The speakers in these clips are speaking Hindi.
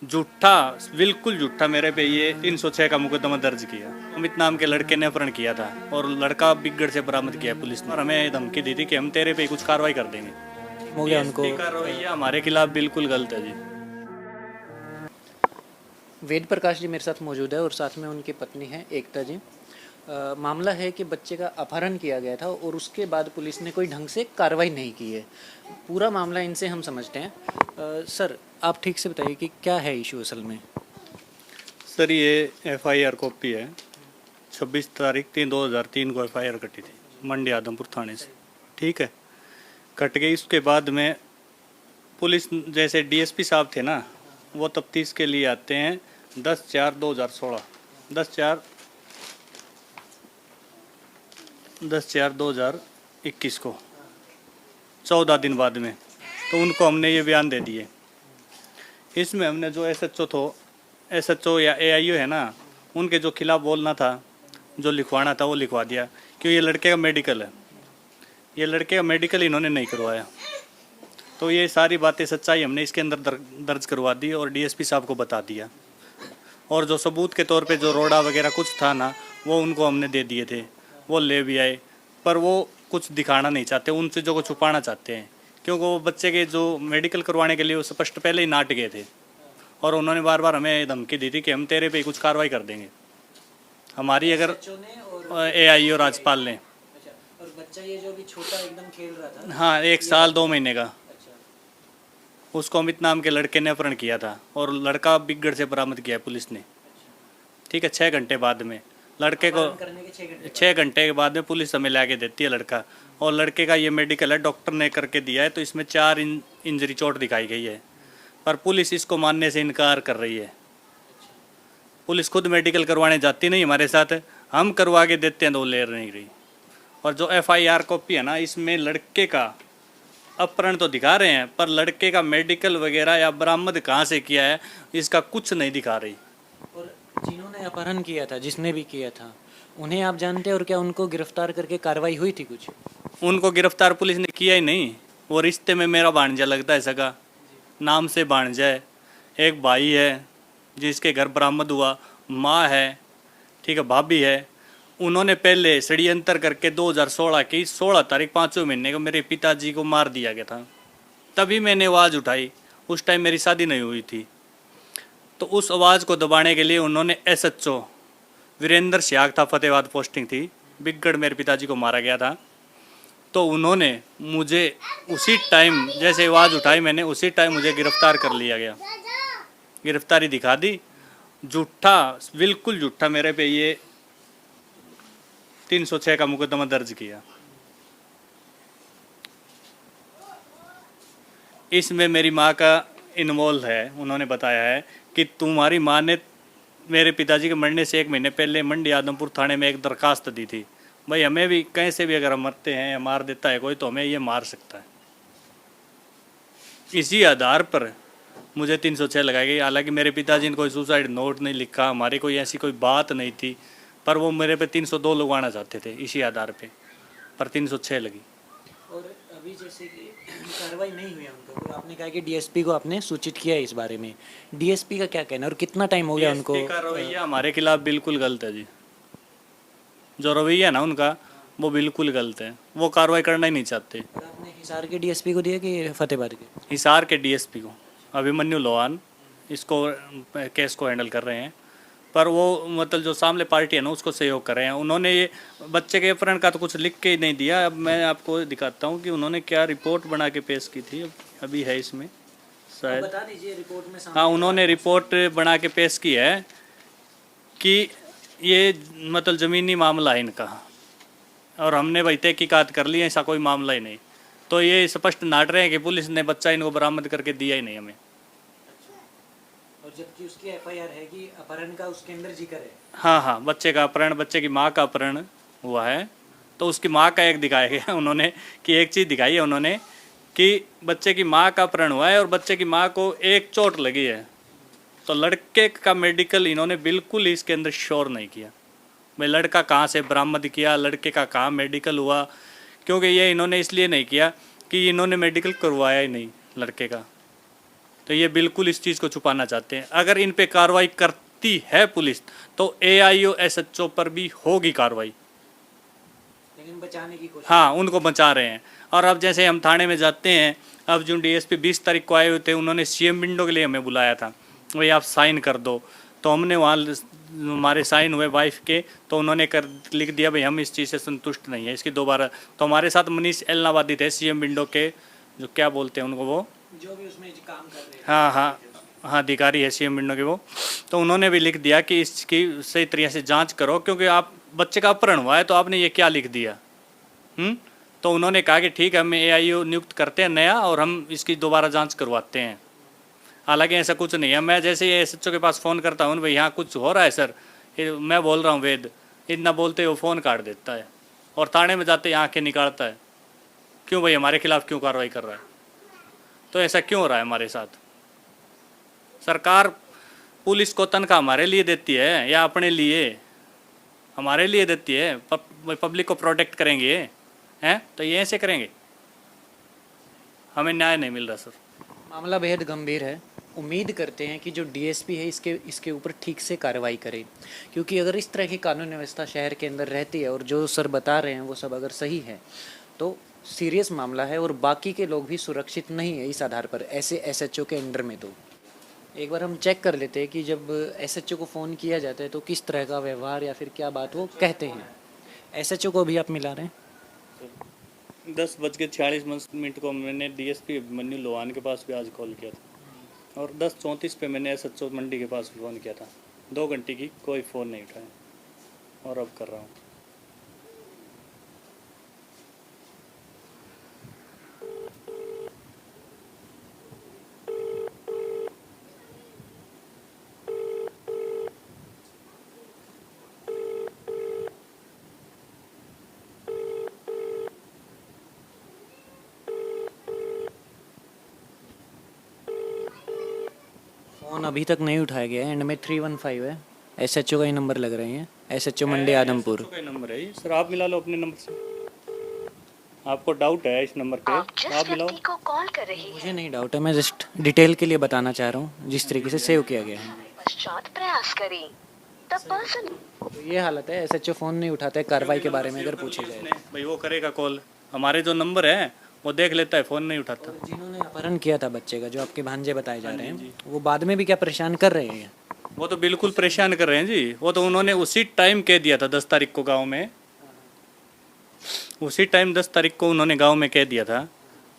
झूठा, बिल्कुल झूठा मेरे पे ये 306 का मुकदमा दर्ज किया। अमित नाम के लड़के ने अपहरण किया था और लड़का बिगड़ से बरामद किया है पुलिस ने, और हमें धमकी दी थी कि हम तेरे पे कुछ कार्रवाई कर देंगे। हो गया उनको। DSP का रवैया हमारे खिलाफ बिल्कुल गलत है जी। वेद प्रकाश जी मेरे साथ मौजूद है और साथ में उनकी पत्नी है एकता जी। मामला है कि बच्चे का अपहरण किया गया था और उसके बाद पुलिस ने कोई ढंग से कार्रवाई नहीं की है। पूरा मामला इनसे हम समझते हैं। सर, आप ठीक से बताइए कि क्या है इशू असल में। सर ये FIR कॉपी है, 26 तारीख 3/2003 को FIR कटी थी मंडी आदमपुर थाने से। ठीक है, कट गई। उसके बाद में पुलिस, जैसे DSP साहब थे ना, वो तफ्तीश के लिए आते हैं 10/4/2016, 10/4/2021 को, 14 दिन बाद में। तो उनको हमने ये बयान दे दिए। इसमें हमने जो SHO या AIO है ना, उनके जो खिलाफ बोलना था, जो लिखवाना था वो लिखवा दिया। क्यों, ये लड़के का मेडिकल है, ये लड़के का मेडिकल इन्होंने नहीं करवाया। तो ये सारी बातें सच्चाई हमने इसके अंदर दर्ज करवा दी और DSP साहब को बता दिया। और जो सबूत के तौर पे जो रोड़ा वगैरह कुछ था ना, वो उनको हमने दे दिए थे, वो ले भी आए। पर वो कुछ दिखाना नहीं चाहते, उन चीज़ों को छुपाना चाहते हैं, क्योंकि वो बच्चे के जो मेडिकल करवाने के लिए वो स्पष्ट पहले ही नाट गए थे। और उन्होंने बार बार हमें धमकी दी थी कि हम तेरे पे कुछ कार्रवाई कर देंगे हमारी, अगर AIO राजपाल ने। और बच्चा ये जो अभी छोटा एकदम खेल रहा था, हाँ, 1 साल 2 महीने का, उसको अमित नाम के लड़के ने अपहरण किया था और लड़का बिगड़ से बरामद किया है पुलिस ने। ठीक है, 6 घंटे बाद में लड़के को, 6 घंटे के बाद में पुलिस हमें ला के देती है लड़का। और लड़के का ये मेडिकल है, डॉक्टर ने करके दिया है, तो इसमें 4 इंजरी चोट दिखाई गई है। पर पुलिस इसको मानने से इनकार कर रही है। पुलिस खुद मेडिकल करवाने जाती नहीं हमारे साथ, हम करवा के देते हैं तो वो ले नहीं रही। और जो FIR कॉपी है ना, इसमें लड़के का अपहरण तो दिखा रहे हैं, पर लड़के का मेडिकल वगैरह या बरामद कहाँ से किया है, इसका कुछ नहीं दिखा रही। और जिन्होंने अपहरण किया था, जिसने भी किया था, उन्हें आप जानते हैं? और क्या उनको गिरफ्तार करके कार्रवाई हुई थी कुछ? उनको गिरफ्तार पुलिस ने किया ही नहीं। वो रिश्ते में मेरा भांजा लगता है, सगा नाम से भांजा है। एक भाई है जिसके घर बरामद हुआ, माँ है, ठीक है, भाभी है। उन्होंने पहले षड्यंतर करके 2016 की 16 तारीख 5वें महीने को मेरे पिताजी को मार दिया गया था। तभी मैंने आवाज़ उठाई, उस टाइम मेरी शादी नहीं हुई थी। तो उस आवाज़ को दबाने के लिए उन्होंने SHO वीरेंद्र सियाग था, फतेहाबाद पोस्टिंग थी, बिगड़ मेरे पिताजी को मारा गया था। तो उन्होंने मुझे उसी टाइम, जैसे आवाज़ उठाई मैंने, उसी टाइम मुझे गिरफ्तार कर लिया गया, गिरफ्तारी दिखा दी। झूठा, बिल्कुल झूठा मेरे पे ये 306 का मुकदमा दर्ज किया। इसमें मेरी माँ का इन्वॉल्व है। उन्होंने बताया है कि तुम्हारी माँ ने मेरे पिताजी के मरने से 1 महीने पहले मंडी आदमपुर थाने में एक दरखास्त दी थी, भाई हमें भी कहीं से भी अगर हम मरते हैं या मार देता है कोई, तो हमें ये मार सकता है। इसी आधार पर मुझे 306 लगाई गई। हालांकि मेरे पिताजी ने कोई सुसाइड नोट नहीं लिखा, हमारी कोई ऐसी कोई बात नहीं थी, पर वो मेरे पे 302 लगवाना चाहते थे इसी आधार पे, पर 306 लगी। और अभी जैसे कि कार्रवाई नहीं हुई है उनको, तो आपने कहा कि DSP को आपने सूचित किया है इस बारे में। DSP का क्या कहना है और कितना टाइम हो गया उनको? DSP का रवैया हमारे खिलाफ बिल्कुल गलत है जी। जो रवैया ना उनका, वो बिल्कुल गलत है। वो कार्रवाई करना ही नहीं चाहते। और आपने हिसार के DSP को दिया कि फतेहाबाद के? हिसार के DSP को, अभिमन्यु लोहान, इसको केस को हैंडल कर रहे हैं। पर वो मतलब जो सामने पार्टी है ना, उसको सहयोग कर रहे हैं। उन्होंने ये बच्चे के अपहरण का तो कुछ लिख के ही नहीं दिया। अब मैं आपको दिखाता हूँ कि उन्होंने क्या रिपोर्ट बना के पेश की थी, अभी है इसमें शायद। बता दीजिए रिपोर्ट में। सामने हाँ, उन्होंने रिपोर्ट बना के पेश की है कि ये मतलब ज़मीनी मामला है इनका, और हमने भाई तहकीकात कर ली है, ऐसा कोई मामला ही नहीं। तो ये स्पष्ट नाट रहे हैं कि पुलिस ने बच्चा इनको बरामद करके दिया ही नहीं हमें। और जबकि उसकी FIR है कि अपहरण का उसके अंदर जिक्र है। हाँ हाँ, बच्चे का अपहरण, बच्चे की माँ का अपहरण हुआ है। तो उसकी माँ का एक दिखाया गया उन्होंने, कि एक चीज़ दिखाई है उन्होंने कि बच्चे की माँ का अपहरण हुआ है और बच्चे की माँ को एक चोट लगी है। तो लड़के का मेडिकल इन्होंने बिल्कुल इसके अंदर श्योर नहीं किया, भाई लड़का कहाँ से बरामद किया, लड़के का कहाँ मेडिकल हुआ। क्योंकि ये इन्होंने इसलिए नहीं किया कि इन्होंने मेडिकल करवाया ही नहीं लड़के का। तो ये बिल्कुल इस चीज़ को छुपाना चाहते हैं। अगर इन पे कार्रवाई करती है पुलिस तो AIO SHO पर भी होगी कार्रवाई। लेकिन बचाने की कोशिश। हाँ, उनको बचा रहे हैं। और अब जैसे हम थाने में जाते हैं, अब जो DSP 20 तारीख को आए हुए थे, उन्होंने CM विंडो के लिए हमें बुलाया था, भाई आप साइन कर दो। तो हमने वहाँ हमारे साइन हुए वाइफ के, तो उन्होंने लिख दिया भाई हम इस चीज़ से संतुष्ट नहीं है, इसकी दोबारा। तो हमारे साथ मनीष एलनाबादी थे CM विंडो के, जो क्या बोलते हैं उनको, वो जो भी उसमें काम कर रहे हैं। हाँ हाँ हाँ, अधिकारी है CM विंडो के वो। तो उन्होंने भी लिख दिया कि इसकी सही तरीके से जांच करो, क्योंकि आप बच्चे का अपहरण हुआ है तो आपने ये क्या लिख दिया। तो उन्होंने कहा कि ठीक है, हम AIO नियुक्त करते हैं नया और हम इसकी दोबारा जांच करवाते हैं। हालांकि ऐसा कुछ नहीं है। मैं जैसे ये SHO के पास फ़ोन करता हूँ, भाई यहाँ कुछ हो रहा है सर, मैं बोल रहा हूँ वेद, इतना बोलते वो फ़ोन काट देता है और थाने में जाते यहाँ आँखें निकालता है, क्यों भाई हमारे खिलाफ़ क्यों कार्रवाई कर रहा है। तो ऐसा क्यों हो रहा है हमारे साथ। सरकार पुलिस को तनख्वाह हमारे लिए देती है या अपने लिए? हमारे लिए देती है। पब्लिक को प्रोटेक्ट करेंगे हैं, तो ये ऐसे करेंगे। हमें न्याय नहीं मिल रहा सर। मामला बेहद गंभीर है। उम्मीद करते हैं कि जो DSP है इसके ऊपर ठीक से कार्रवाई करे, क्योंकि अगर इस तरह की कानून व्यवस्था शहर के अंदर रहती है और जो सर बता रहे हैं वो सब अगर सही है तो सीरियस मामला है और बाकी के लोग भी सुरक्षित नहीं है इस आधार पर, ऐसे SHO के अंडर में। तो एक बार हम चेक कर लेते हैं कि जब SHO को फ़ोन किया जाता है तो किस तरह का व्यवहार या फिर क्या बात वो कहते हैं। SHO को भी आप मिला रहे हैं। 10:46 को मैंने DSP अभिमन्यु लोहान के पास भी आज कॉल किया था और 10:34 पे मैंने SHO मंडी के पास भी फ़ोन किया था। 2 घंटे की कोई फ़ोन नहीं उठाया और अब कर रहा हूँ। फ़ोन अभी तक नहीं उठाया गया है। एंड में 315 है। SHO का ही नंबर लग रहे हैं। SHO मंडी आदमपुर। SHO का नंबर है ये सर, आप मिला लो अपने नंबर से। आपको डाउट है इस नंबर पे, आप मिलाओ। को कॉल कर रही मुझे नहीं डाउट है, मैं जस्ट डिटेल के लिए बताना चाह रहा हूँ जिस तरीके से सेव किया गया है। पश्चात प्रयास करें। The person. तो ये हालत है, SHO फ़ोन नहीं उठाते। कार्रवाई के बारे में अगर पूछी जाए, भाई वो करेगा कॉल, हमारे जो नंबर है वो देख लेता है, फ़ोन नहीं उठाता। जिन्होंने अपहरण किया था बच्चे का, जो आपके भांजे बताए जा रहे हैं, वो बाद में भी क्या परेशान कर रहे हैं? वो तो बिल्कुल परेशान कर रहे हैं जी। वो तो उन्होंने उसी टाइम कह दिया था 10 तारीख को गांव में, उसी टाइम 10 तारीख को उन्होंने गांव में कह दिया था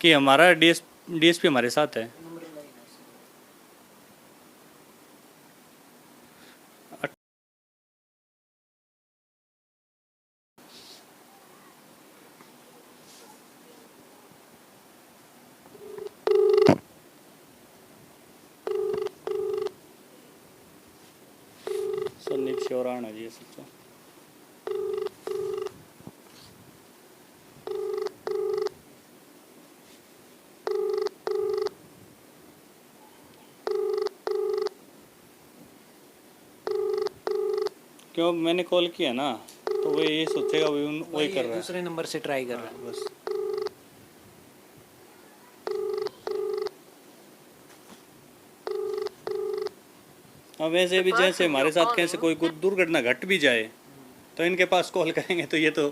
कि हमारा DSP हमारे साथ है। संदीप शिवराणा जी SHO। क्यों मैंने कॉल किया ना, तो वो ये सोचेगा वही कर रहा है। दूसरे नंबर से ट्राई कर रहा है। बस अब वैसे भी जैसे हमारे साथ कैसे कोई दुर्घटना घट भी जाए तो इनके पास कॉल करेंगे तो ये तो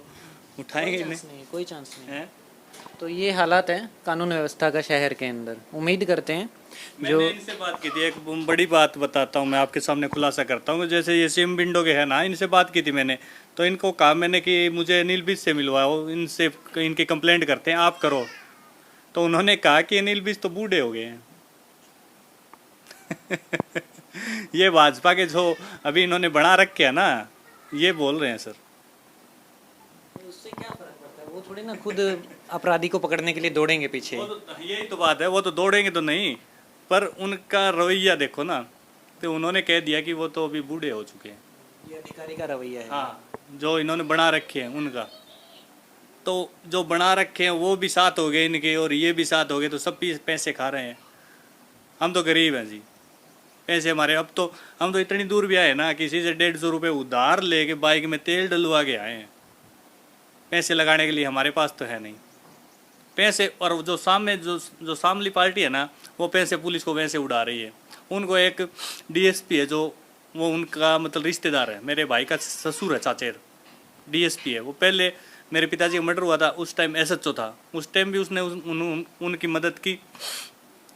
उठाएंगे ही नहीं। कोई चांस नहीं है। तो ये हालात हैं कानून व्यवस्था का शहर के अंदर। उम्मीद करते हैं जो मैंने इनसे बात की थी, एक बड़ी बात बताता हूँ मैं आपके सामने, खुलासा करता हूँ। जैसे ये CM विंडो के है ना, इनसे बात की थी मैंने, तो इनको कहा मैंने कि मुझे अनिल विज से मिलवाओ, इनसे इनकी कंप्लेंट करते हैं, आप करो। तो उन्होंने कहा कि अनिल विज तो बूढ़े हो गए हैं। ये भाजपा के जो अभी इन्होंने बना रखे है ना, ये बोल रहे हैं सर। उससे क्या फर्क पड़ता है? वो थोड़ी ना खुद अपराधी को पकड़ने के लिए दौड़ेंगे पीछे। यही तो बात है, वो तो दौड़ेंगे तो नहीं, पर उनका रवैया देखो ना। तो उन्होंने कह दिया कि वो तो अभी बूढ़े हो चुके हैं। ये अधिकारी का रवैया है। हाँ, जो इन्होंने बना रखे हैं उनका, तो जो बना रखे हैं वो भी साथ हो गए इनके और ये भी साथ हो गए, तो सब पैसे खा रहे हैं। हम तो गरीब हैं जी, पैसे हमारे। अब तो हम तो इतनी दूर भी आए ना, किसी से 150 रुपये उधार लेके बाइक में तेल डलवा के आए हैं। पैसे लगाने के लिए हमारे पास तो है नहीं। पैसे, और जो सामने जो सामली पार्टी है ना, वो पैसे पुलिस को वैसे उड़ा रही है। उनको एक डीएसपी है, जो वो उनका मतलब रिश्तेदार है, मेरे भाई का ससुर है, चाचेर डीएसपी है। वो पहले मेरे पिताजी का मर्डर हुआ था उस टाइम एसएचओ था, उस टाइम भी उसने उनकी मदद की,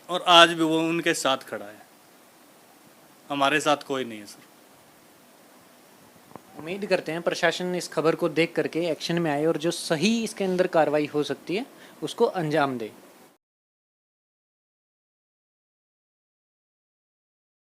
और आज भी वो उनके साथ खड़ा है। हमारे साथ कोई नहीं है सर। उम्मीद करते हैं प्रशासन इस खबर को देख करके एक्शन में आए और जो सही इसके अंदर कार्रवाई हो सकती है उसको अंजाम दे।